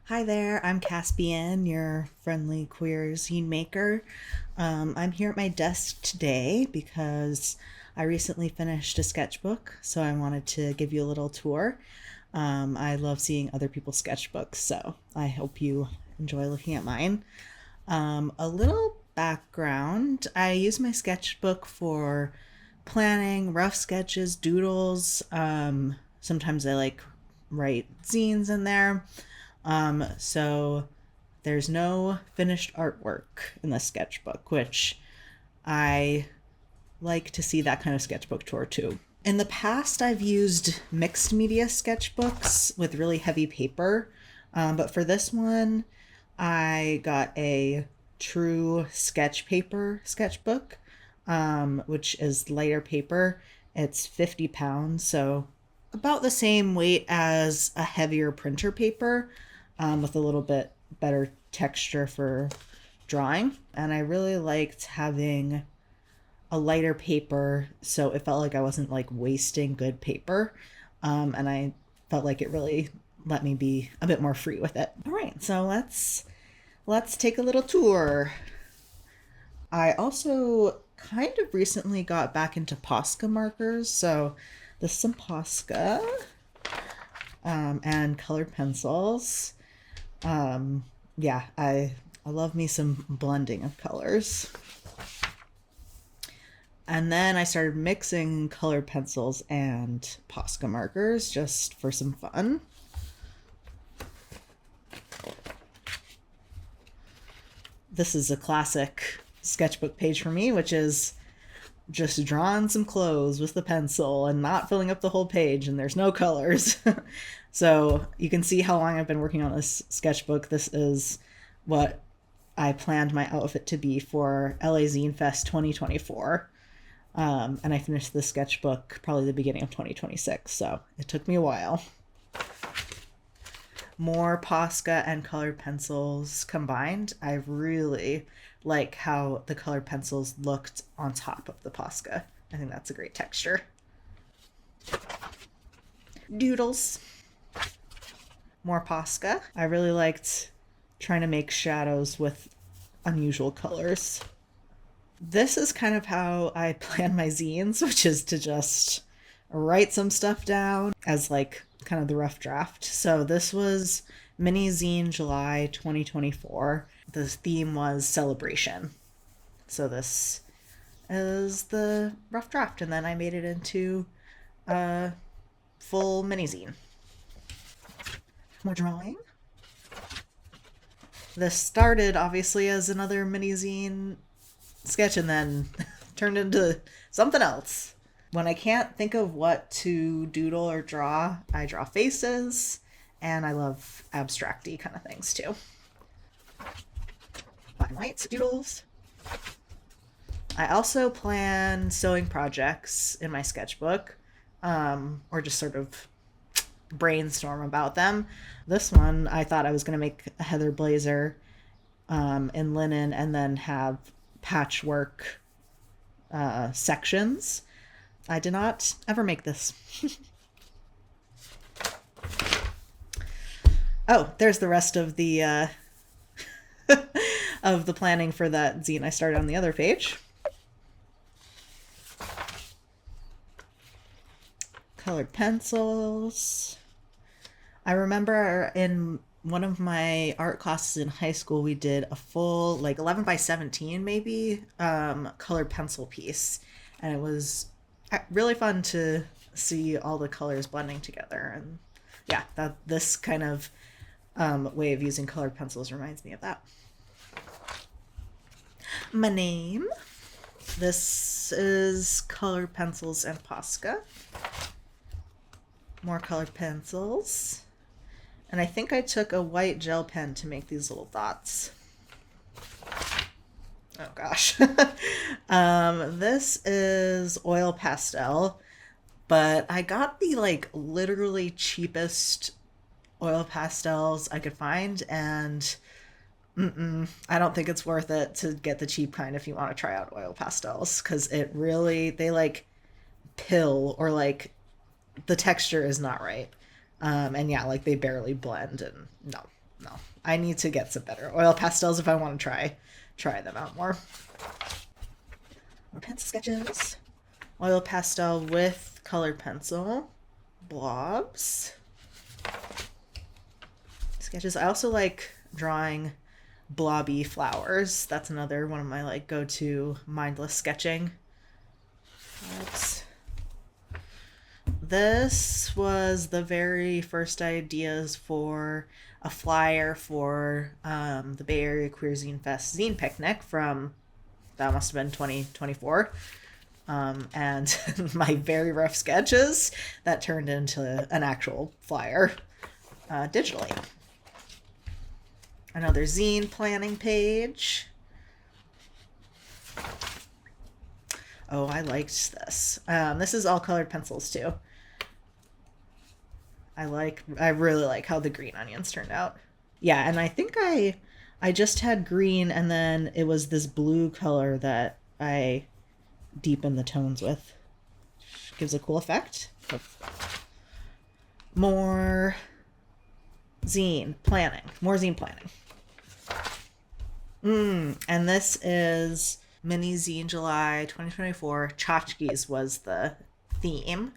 Hi there, I'm Caspian, your friendly queer zine maker. I'm here at my desk today because I recently finished a sketchbook, so I wanted to give you a little tour. I love seeing other people's sketchbooks, so I hope you enjoy looking at mine. A little background, I use my sketchbook for planning, rough sketches, doodles. Sometimes I write zines in there. So there's no finished artwork in the sketchbook, which I like to see that kind of sketchbook tour too. In the past, I've used mixed media sketchbooks with really heavy paper, but for this one, I got a true sketch paper sketchbook, which is lighter paper. It's 50 pounds, so about the same weight as a heavier printer paper, with a little bit better texture for drawing. And I really liked having a lighter paper, so it felt like I wasn't like wasting good paper. And I felt like it really let me be a bit more free with it. All right, so let's take a little tour. I also kind of recently got back into Posca markers, so this is some Posca, and colored pencils. Yeah, I love me some blending of colors. And then I started mixing colored pencils and Posca markers just for some fun. This is a classic sketchbook page for me, which is just drawing some clothes with the pencil and not filling up the whole page, and there's no colors. So you can see how long I've been working on this sketchbook. This is what I planned my outfit to be for LA Zine Fest 2024. And I finished the sketchbook probably the beginning of 2026, so it took me a while. More Posca and colored pencils combined. I really like how the colored pencils looked on top of the Posca. I think that's a great texture. Doodles. More Posca. I really liked trying to make shadows with unusual colors. This is kind of how I plan my zines, which is to just write some stuff down as like kind of the rough draft. So this was Mini Zine July 2024. The theme was celebration. So this is the rough draft, and then I made it into a full mini zine. More drawing. This started obviously as another mini zine sketch and then turned into something else. When I can't think of what to doodle or draw, I draw faces, and I love abstract-y kind of things too. Black and white doodles. I also plan sewing projects in my sketchbook, or just sort of brainstorm about them. This one, I thought I was going to make a heather blazer in linen and then have patchwork sections. I did not ever make this. Oh, there's the rest of the of the planning for that zine I started on the other page. Colored pencils. I remember in one of my art classes in high school, we did a full, like 11 by 17 maybe, colored pencil piece. And it was really fun to see all the colors blending together. And yeah, this kind of way of using colored pencils reminds me of that. My name. This is colored pencils and Posca. More colored pencils. And I think I took a white gel pen to make these little dots. Oh gosh. This is oil pastel, but I got the like literally cheapest oil pastels I could find, and I don't think it's worth it to get the cheap kind if you want to try out oil pastels, because they like pill, or like the texture is not right. And yeah, like they barely blend, and no. no. I need to get some better oil pastels if I want to try them out more. More pencil sketches. Oil pastel with colored pencil. Blobs. Sketches. I also like drawing blobby flowers. That's another one of my like go-to mindless sketching. This was the very first ideas for a flyer for the Bay Area Queer Zine Fest Zine Picnic from, that must have been 2024. And my very rough sketches that turned into an actual flyer digitally. Another zine planning page. Oh, I liked this. This is all colored pencils too. I really like how the green onions turned out. Yeah, and I think I just had green and then it was this blue color that I deepened the tones with. Gives a cool effect. More zine planning. And this is Mini Zine July 2024. Tchotchkes was the theme.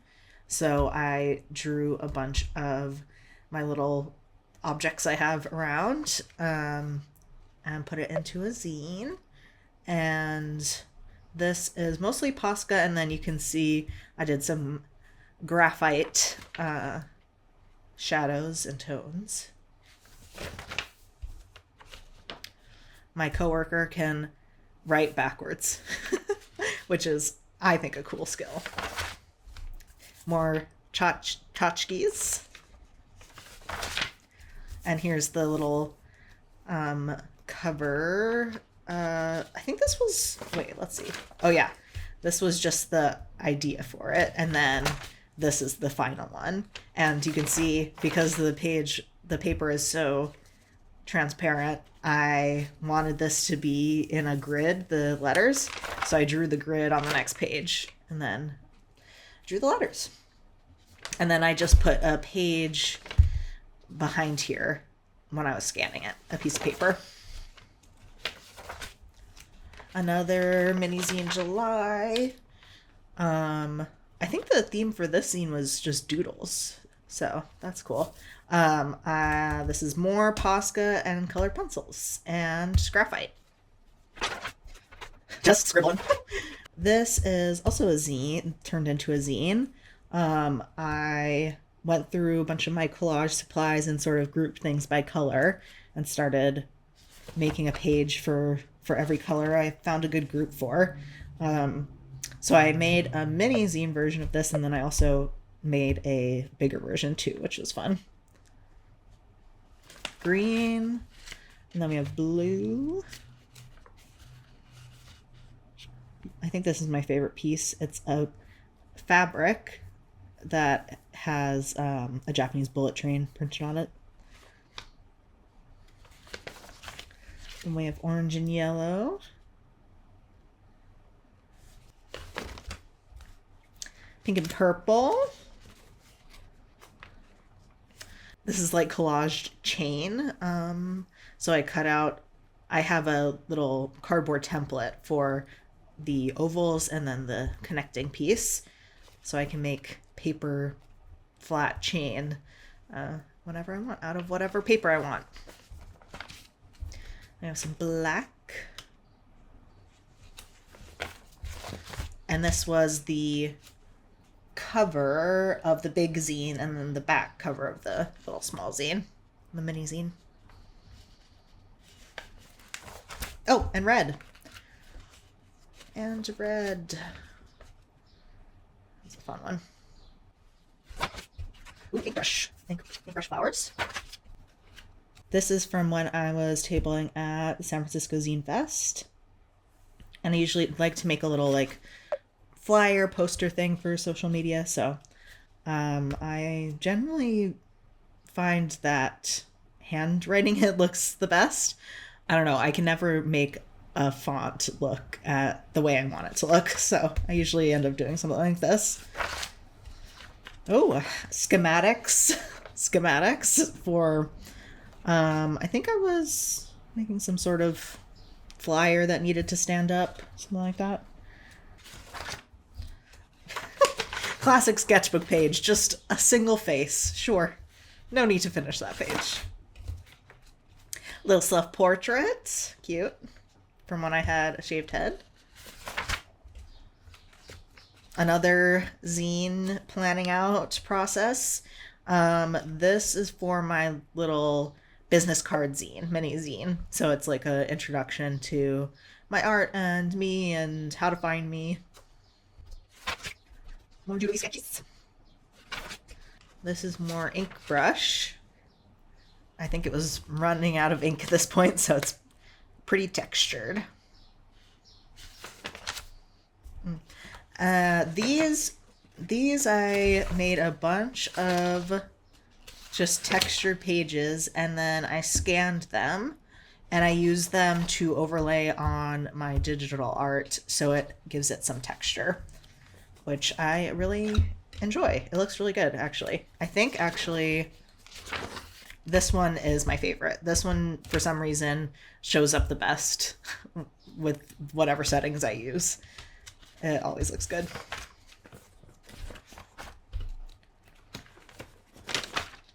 So I drew a bunch of my little objects I have around and put it into a zine. And this is mostly Posca, and then you can see I did some graphite shadows and tones. My coworker can write backwards, which is, I think, a cool skill. More tchotchkes. And here's the little cover. I think this was, wait, let's see. Oh yeah, this was just the idea for it. And then this is the final one. And you can see, because the paper is so transparent, I wanted this to be in a grid, the letters. So I drew the grid on the next page and then drew the letters. And then I just put a page behind here when I was scanning it, a piece of paper. Another mini zine July. I think the theme for this zine was just doodles, so that's cool. This is more Posca and colored pencils and graphite. Just scribbling. This is also a zine, turned into a zine. I went through a bunch of my collage supplies and sort of grouped things by color and started making a page for every color I found a good group for. So I made a mini zine version of this, and then I also made a bigger version too, which was fun. Green, and then we have blue. I think this is my favorite piece. It's a fabric that has a Japanese bullet train printed on it. And we have orange and yellow. Pink and purple. This is like collaged chain. So I have a little cardboard template for the ovals and then the connecting piece. So I can make paper flat chain whenever I want, out of whatever paper I want. I have some black. And this was the cover of the big zine and then the back cover of the little small zine, the mini zine. Oh, and red. And red. That's a fun one. Ooh, paintbrush. Paintbrush flowers. This is from when I was tabling at the San Francisco Zine Fest. And I usually like to make a little like flyer poster thing for social media. So I generally find that handwriting it looks the best. I don't know. I can never make a font look at the way I want it to look. So I usually end up doing something like this. Oh, schematics for I think I was making some sort of flyer that needed to stand up, something like that. Classic sketchbook page, just a single face. Sure. No need to finish that page. Little self-portrait. Cute. From when I had a shaved head. Another zine planning out process. This is for my little business card zine, mini zine. So it's like an introduction to my art and me and how to find me. More doodly sketches. This is more ink brush. I think it was running out of ink at this point, so it's pretty textured. These I made a bunch of just textured pages, and then I scanned them and I used them to overlay on my digital art so it gives it some texture, which I really enjoy. It looks really good, actually. I think actually this one is my favorite. This one, for some reason, shows up the best with whatever settings I use. It always looks good.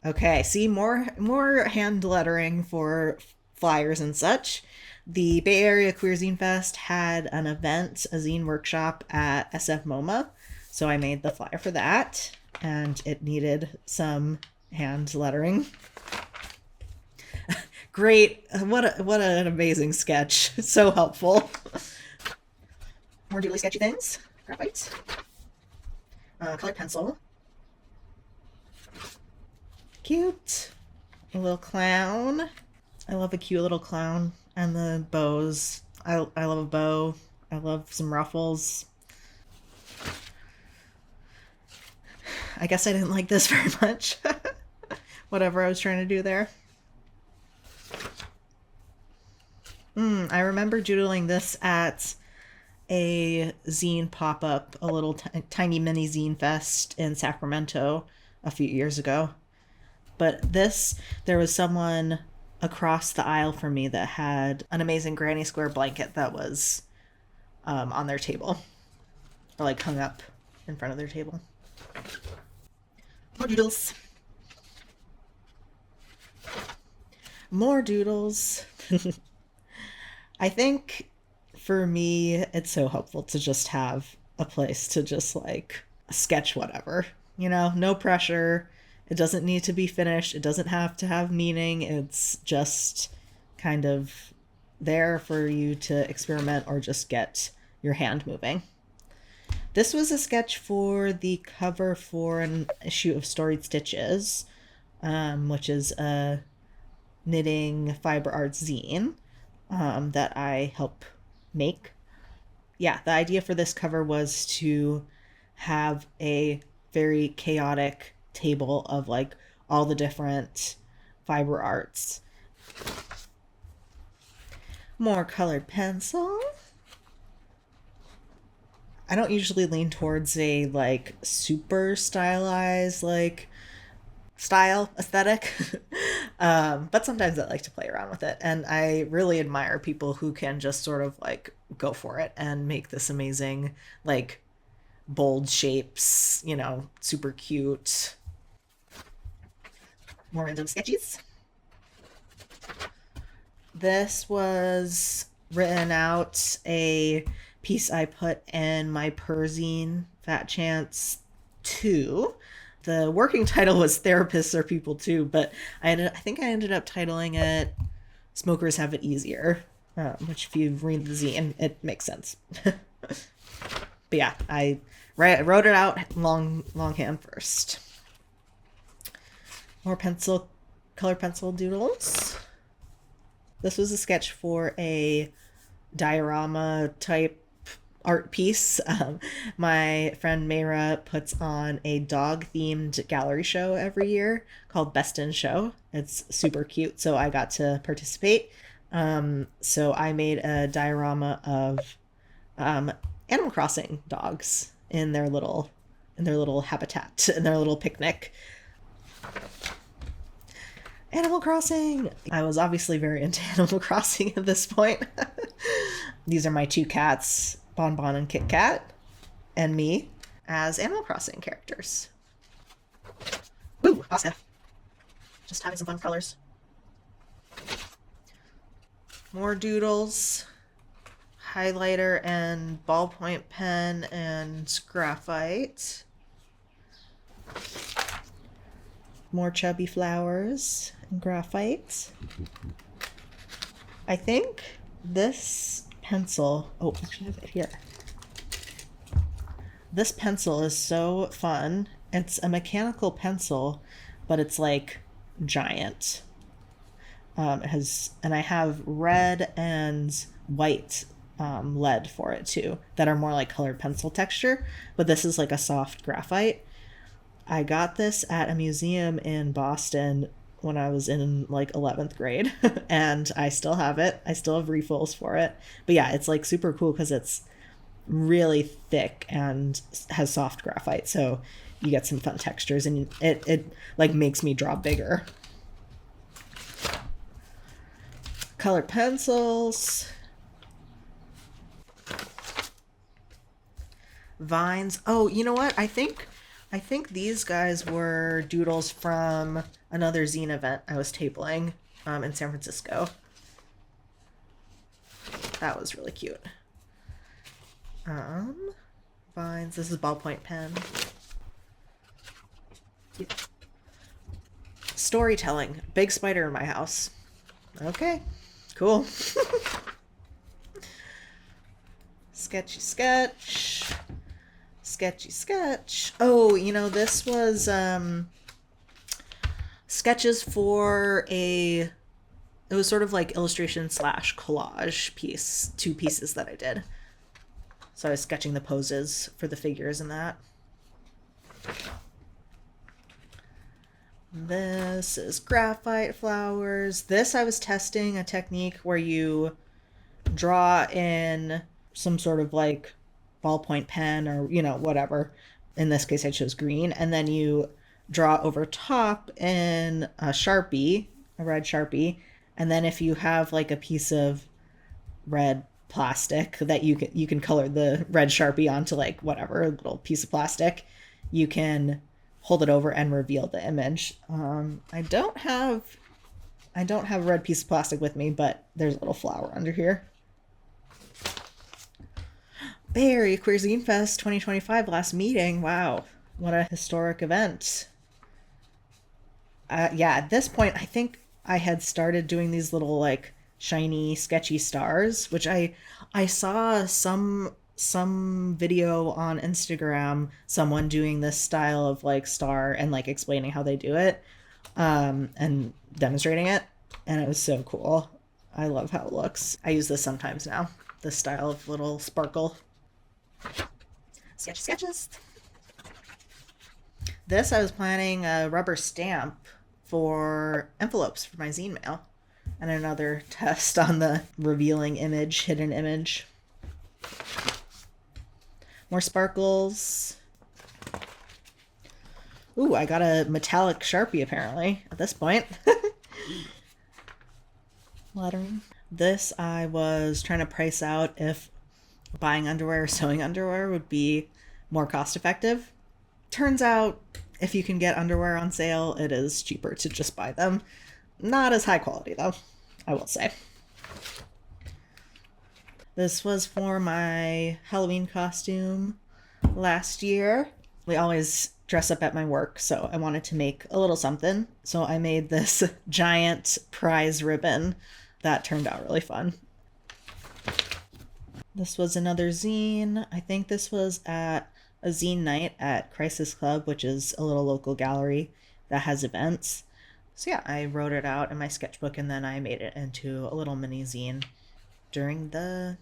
Okay, see, more hand lettering for flyers and such. The Bay Area Queer Zine Fest had an event, a zine workshop at SF MoMA, so I made the flyer for that, and it needed some hand lettering. Great! What an amazing sketch! So helpful. More doodly sketchy things. Graphite. Colored pencil. Cute. A little clown. I love a cute little clown. And the bows. I love a bow. I love some ruffles. I guess I didn't like this very much. Whatever I was trying to do there. I remember doodling this at a zine pop-up, a little tiny mini zine fest in Sacramento a few years ago. But this, there was someone across the aisle from me that had an amazing granny square blanket that was on their table, or like hung up in front of their table. More doodles. More doodles. I think for me, it's so helpful to just have a place to just like sketch whatever, you know, no pressure. It doesn't need to be finished. It doesn't have to have meaning. It's just kind of there for you to experiment or just get your hand moving. This was a sketch for the cover for an issue of Storied Stitches, which is a knitting fiber arts zine that I help make. Yeah, the idea for this cover was to have a very chaotic table of like all the different fiber arts. More colored pencil. I don't usually lean towards a like super stylized like style aesthetic. But sometimes I like to play around with it, and I really admire people who can just sort of like go for it and make this amazing like bold shapes, you know, super cute. More random sketches. This was written out a piece I put in my Perzine Fat Chance 2. The working title was Therapists Are People Too, but I think I ended up titling it Smokers Have It Easier, which if you read the zine, it makes sense. But yeah, I wrote it out longhand first. More color pencil doodles. This was a sketch for a diorama type art piece. My friend Mayra puts on a dog themed gallery show every year called Best in Show. It's super cute, so I got to participate. So I made a diorama of Animal Crossing dogs in their little habitat, in their little picnic. Animal Crossing! I was obviously very into Animal Crossing at this point. These are my two cats, Bon Bon and Kit Kat, and me as Animal Crossing characters. Ooh, pasta. Just having some fun colors. More doodles. Highlighter and ballpoint pen and graphite. More chubby flowers and graphite. I think this pencil, oh, actually I have it here. This pencil is so fun. It's a mechanical pencil, but it's like giant. It has, and I have red and white lead for it too, that are more like colored pencil texture, but this is like a soft graphite. I got this at a museum in Boston when I was in like 11th grade and I still have it. I still have refills for it. But yeah, it's like super cool because it's really thick and has soft graphite, so you get some fun textures, and it like makes me draw bigger. Colored pencils. Vines. Oh, you know what? I think these guys were doodles from another zine event I was tabling in San Francisco. That was really cute. Vines. This is ballpoint pen. Storytelling. Big spider in my house. Okay, cool. Sketchy sketch. Sketchy sketch. Oh, you know, this was sketches for it was sort of like illustration / collage piece, 2 pieces that I did. So I was sketching the poses for the figures in that. This is graphite flowers. This I was testing a technique where you draw in some sort of like ballpoint pen or, you know, whatever. In this case, I chose green. And then you draw over top in a Sharpie, a red Sharpie. And then if you have like a piece of red plastic that you can color the red Sharpie onto like whatever, a little piece of plastic, you can hold it over and reveal the image. I don't have a red piece of plastic with me, but there's a little flower under here. Barry, Queer Zine Fest 2025 last meeting. Wow, what a historic event. Yeah, at this point, I think I had started doing these little like shiny, sketchy stars, which I saw some video on Instagram, someone doing this style of like star and like explaining how they do it, and demonstrating it, and it was so cool. I love how it looks. I use this sometimes now, this style of little sparkle. Sketches. This, I was planning a rubber stamp for envelopes for my zine mail, and another test on the revealing image, hidden image. More sparkles. Ooh, I got a metallic Sharpie apparently at this point. Lettering. This, I was trying to price out if buying underwear or sewing underwear would be more cost effective. Turns out if you can get underwear on sale, it is cheaper to just buy them. Not as high quality though, I will say. This was for my Halloween costume last year. We always dress up at my work, so I wanted to make a little something. So I made this giant prize ribbon that turned out really fun. This was another zine. I think this was at a zine night at Crisis Club, which is a little local gallery that has events. So yeah, I wrote it out in my sketchbook and then I made it into a little mini zine during the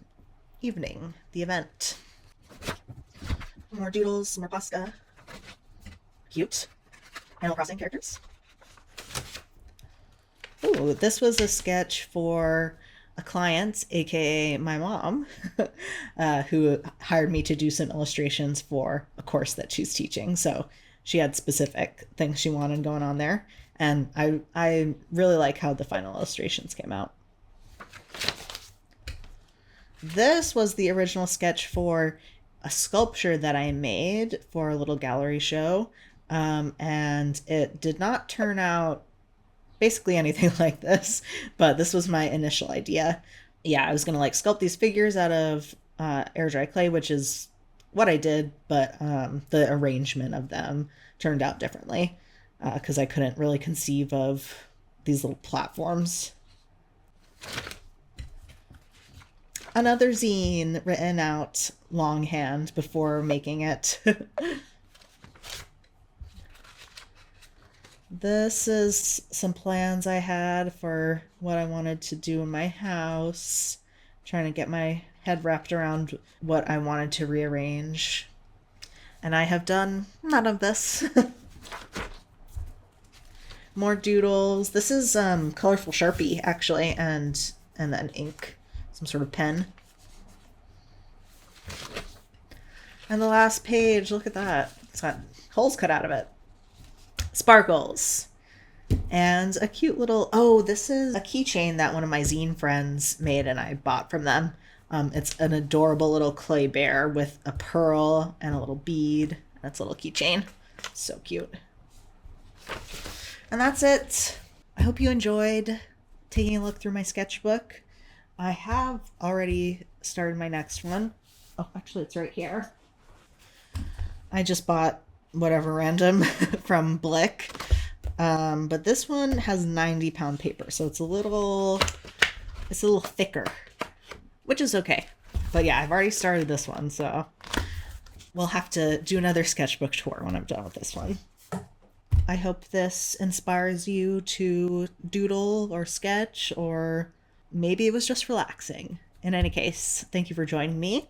evening, the event. More doodles, more pasta. Cute. Animal Crossing characters. Ooh, this was a sketch for a client, aka my mom, who hired me to do some illustrations for a course that she's teaching. So she had specific things she wanted going on there. And I really like how the final illustrations came out. This was the original sketch for a sculpture that I made for a little gallery show. And it did not turn out basically anything like this, but this was my initial idea. Yeah, I was going to like sculpt these figures out of air dry clay, which is what I did, but the arrangement of them turned out differently because I couldn't really conceive of these little platforms. Another zine written out longhand before making it. This is some plans I had for what I wanted to do in my house. Trying to get my head wrapped around what I wanted to rearrange. And I have done none of this. More doodles. This is colorful Sharpie actually, and then ink, some sort of pen. And the last page, look at that. It's got holes cut out of it. Sparkles. And a cute little, oh, this is a keychain that one of my zine friends made and I bought from them. It's an adorable little clay bear with a pearl and a little bead. That's a little keychain. So cute. And that's it. I hope you enjoyed taking a look through my sketchbook. I have already started my next one. Oh, actually, it's right here. I just bought whatever random from Blick. But this one has 90-pound paper, so it's a little thicker, which is okay. But yeah, I've already started this one, so we'll have to do another sketchbook tour when I'm done with this one. I hope this inspires you to doodle or sketch, or maybe it was just relaxing. In any case, thank you for joining me.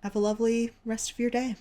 Have a lovely rest of your day.